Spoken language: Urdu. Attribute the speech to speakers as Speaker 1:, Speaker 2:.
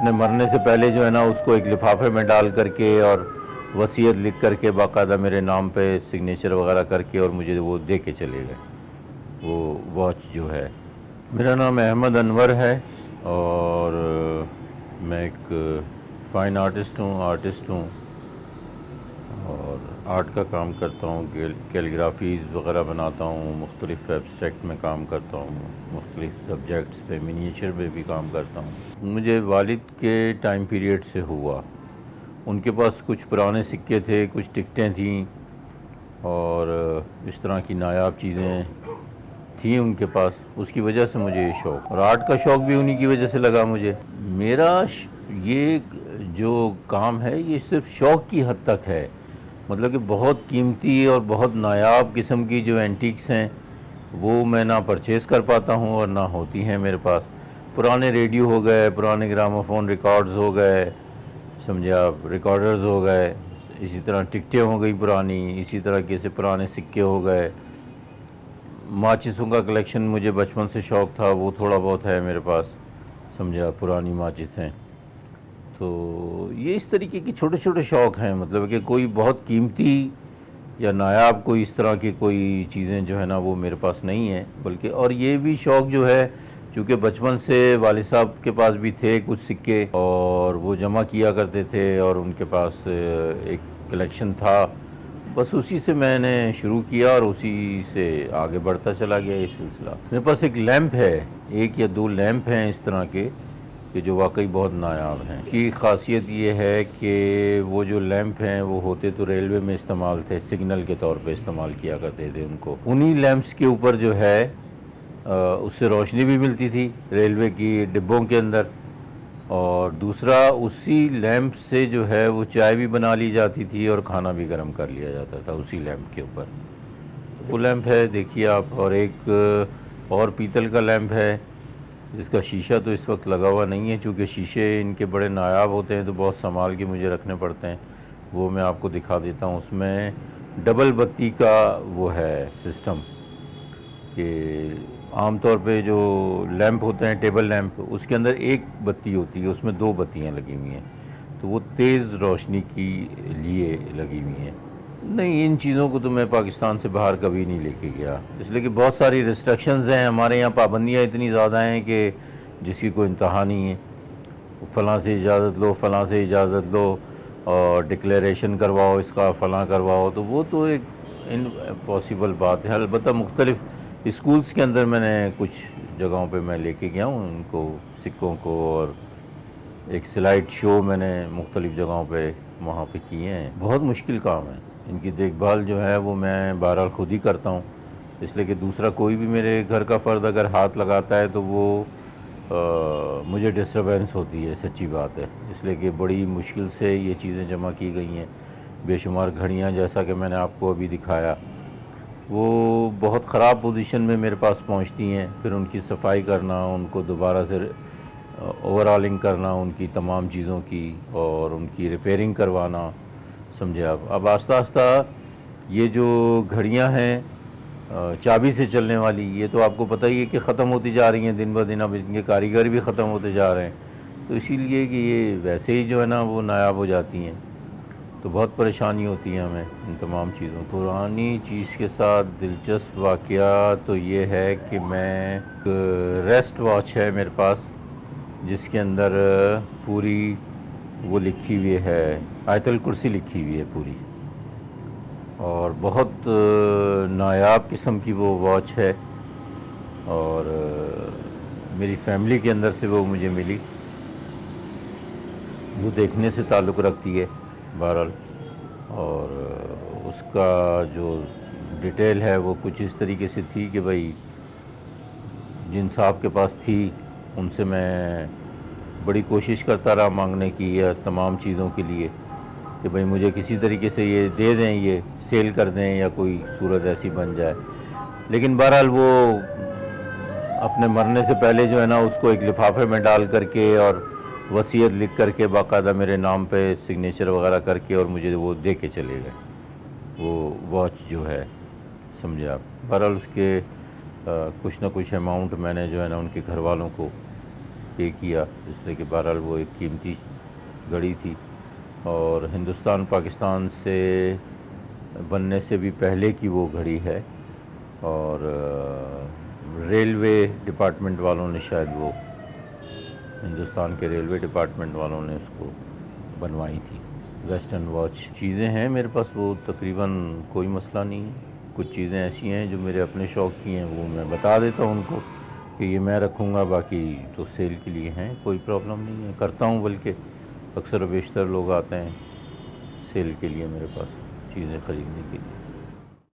Speaker 1: اپنے مرنے سے پہلے جو ہے نا اس کو ایک لفافے میں ڈال کر کے اور وصیت لکھ کر کے باقاعدہ میرے نام پہ سگنیچر وغیرہ کر کے اور مجھے وہ دے کے چلے گئے وہ واچ جو ہے۔ میرا نام احمد انور ہے اور میں ایک فائن آرٹسٹ ہوں اور آرٹ کا کام کرتا ہوں، کیلیگرافیز وغیرہ بناتا ہوں، مختلف ایبسٹریکٹ میں کام کرتا ہوں، مختلف سبجیکٹس پہ منییچر پہ بھی کام کرتا ہوں۔ مجھے والد کے ٹائم پیریڈ سے ہوا، ان کے پاس کچھ پرانے سکے تھے، کچھ ٹکٹیں تھیں اور اس طرح کی نایاب چیزیں تھیں ان کے پاس، اس کی وجہ سے مجھے یہ شوق، اور آرٹ کا شوق بھی انہی کی وجہ سے لگا مجھے۔ میرا یہ جو کام ہے یہ صرف شوق کی حد تک ہے، مطلب کہ بہت قیمتی اور بہت نایاب قسم کی جو اینٹیکس ہیں وہ میں نہ پرچیز کر پاتا ہوں اور نہ ہوتی ہیں میرے پاس۔ پرانے ریڈیو ہو گئے، پرانے گراموفون ریکارڈز ہو گئے، سمجھے آپ، ریکارڈرز ہو گئے، اسی طرح ٹکٹیں ہو گئی پرانی، اسی طرح کے سے پرانے سکے ہو گئے۔ ماچسوں کا کلیکشن مجھے بچپن سے شوق تھا، وہ تھوڑا بہت ہے میرے پاس، سمجھے آپ، پرانی ماچسیں۔ تو یہ اس طریقے کی چھوٹے چھوٹے شوق ہیں، مطلب کہ کوئی بہت قیمتی یا نایاب کوئی اس طرح کی کوئی چیزیں جو ہے نا وہ میرے پاس نہیں ہیں، بلکہ اور یہ بھی شوق جو ہے چونکہ بچپن سے والد صاحب کے پاس بھی تھے کچھ سکے اور وہ جمع کیا کرتے تھے اور ان کے پاس ایک کلیکشن تھا، بس اسی سے میں نے شروع کیا اور اسی سے آگے بڑھتا چلا گیا یہ سلسلہ۔ میرے پاس ایک لیمپ ہے، ایک یا دو لیمپ ہیں اس طرح کے کہ جو واقعی بہت نایاب ہیں۔ کی خاصیت یہ ہے کہ وہ جو لیمپ ہیں وہ ہوتے تو ریلوے میں استعمال تھے، سگنل کے طور پہ استعمال کیا کرتے تھے ان کو، انہی لیمپس کے اوپر جو ہے اس سے روشنی بھی ملتی تھی ریلوے کی ڈبوں کے اندر، اور دوسرا اسی لیمپ سے جو ہے وہ چائے بھی بنا لی جاتی تھی اور کھانا بھی گرم کر لیا جاتا تھا اسی لیمپ کے اوپر۔ وہ لیمپ ہے دیکھیے آپ، اور ایک اور پیتل کا لیمپ ہے جس کا شیشہ تو اس وقت لگا ہوا نہیں ہے، چونکہ شیشے ان کے بڑے نایاب ہوتے ہیں تو بہت سنبھال کے مجھے رکھنے پڑتے ہیں، وہ میں آپ کو دکھا دیتا ہوں۔ اس میں ڈبل بتی کا وہ ہے سسٹم کہ عام طور پہ جو لیمپ ہوتے ہیں ٹیبل لیمپ، اس کے اندر ایک بتی ہوتی ہے، اس میں دو بتیاں لگی ہوئی ہیں، تو وہ تیز روشنی کی لیے لگی ہوئی ہیں۔ نہیں، ان چیزوں کو تو میں پاکستان سے باہر کبھی نہیں لے کے گیا، اس لیے کہ بہت ساری ریسٹرکشنز ہیں ہمارے یہاں، پابندیاں اتنی زیادہ ہیں کہ جس کی کوئی انتہا نہیں ہے۔ فلاں سے اجازت لو، فلاں سے اجازت لو، اور ڈکلیریشن کرواؤ اس کا، فلاں کرواؤ، تو وہ تو ایک امپاسبل بات ہے۔ البتہ مختلف اسکولز کے اندر میں نے کچھ جگہوں پہ میں لے کے گیا ہوں ان کو، سکوں کو، اور ایک سلائڈ شو میں نے مختلف جگہوں پہ وہاں پہ کیے ہیں۔ بہت مشکل کام ہے، ان کی دیکھ بھال جو ہے وہ میں بہرحال خود ہی کرتا ہوں، اس لیے کہ دوسرا کوئی بھی میرے گھر کا فرد اگر ہاتھ لگاتا ہے تو وہ مجھے ڈسٹربینس ہوتی ہے، سچی بات ہے، اس لیے کہ بڑی مشکل سے یہ چیزیں جمع کی گئی ہیں۔ بے شمار گھڑیاں جیسا کہ میں نے آپ کو ابھی دکھایا، وہ بہت خراب پوزیشن میں میرے پاس پہنچتی ہیں، پھر ان کی صفائی کرنا، ان کو دوبارہ سے اوور آلنگ کرنا ان کی تمام چیزوں کی، اور ان کی ریپیئرنگ کروانا، سمجھے آپ۔ اب آہستہ آہستہ یہ جو گھڑیاں ہیں چابی سے چلنے والی، یہ تو آپ کو پتہ ہی ہے کہ ختم ہوتی جا رہی ہیں دن بہ دن، اب ان کے کاریگر بھی ختم ہوتے جا رہے ہیں، تو اسی لیے کہ یہ ویسے ہی جو ہے نا وہ نایاب ہو جاتی ہیں، تو بہت پریشانی ہوتی ہے ہمیں ان تمام چیزوں۔ پرانی چیز کے ساتھ دلچسپ واقعہ تو یہ ہے کہ میں ریسٹ واچ ہے میرے پاس جس کے اندر پوری وہ لکھی ہوئی ہے، آیت الکرسی لکھی ہوئی ہے پوری، اور بہت نایاب قسم کی وہ واچ ہے، اور میری فیملی کے اندر سے وہ مجھے ملی، وہ دیکھنے سے تعلق رکھتی ہے بہرحال، اور اس کا جو ڈیٹیل ہے وہ کچھ اس طریقے سے تھی کہ بھئی جن صاحب کے پاس تھی ان سے میں بڑی کوشش کرتا رہا مانگنے کی یا تمام چیزوں کے لیے کہ بھئی مجھے کسی طریقے سے یہ دے دیں، یہ سیل کر دیں یا کوئی صورت ایسی بن جائے، لیکن بہرحال وہ اپنے مرنے سے پہلے جو ہے نا اس کو ایک لفافے میں ڈال کر کے اور وصیت لکھ کر کے باقاعدہ میرے نام پہ سگنیچر وغیرہ کر کے اور مجھے وہ دے کے چلے گئے وہ واچ جو ہے، سمجھے آپ۔ بہرحال اس کے کچھ نہ کچھ اماؤنٹ میں نے جو ہے نا ان کے گھر والوں کو پے کیا، اس لیے کہ بہرحال وہ ایک قیمتی گھڑی تھی، اور ہندوستان پاکستان سے بننے سے بھی پہلے کی وہ گھڑی ہے، اور ریلوے ڈپارٹمنٹ والوں نے شاید وہ ہندوستان کے ریلوے ڈپارٹمنٹ والوں نے اس کو بنوائی تھی۔ ویسٹرن واچ چیزیں ہیں میرے پاس، وہ تقریباً کوئی مسئلہ نہیں ہے۔ کچھ چیزیں ایسی ہیں جو میرے اپنے شوق کی ہیں، وہ میں بتا دیتا ہوں ان کو کہ یہ میں رکھوں گا، باقی تو سیل کے لیے ہیں، کوئی پرابلم نہیں ہے، کرتا ہوں، بلکہ اکثر و بیشتر لوگ آتے ہیں سیل کے لیے میرے پاس چیزیں خریدنے کے لیے۔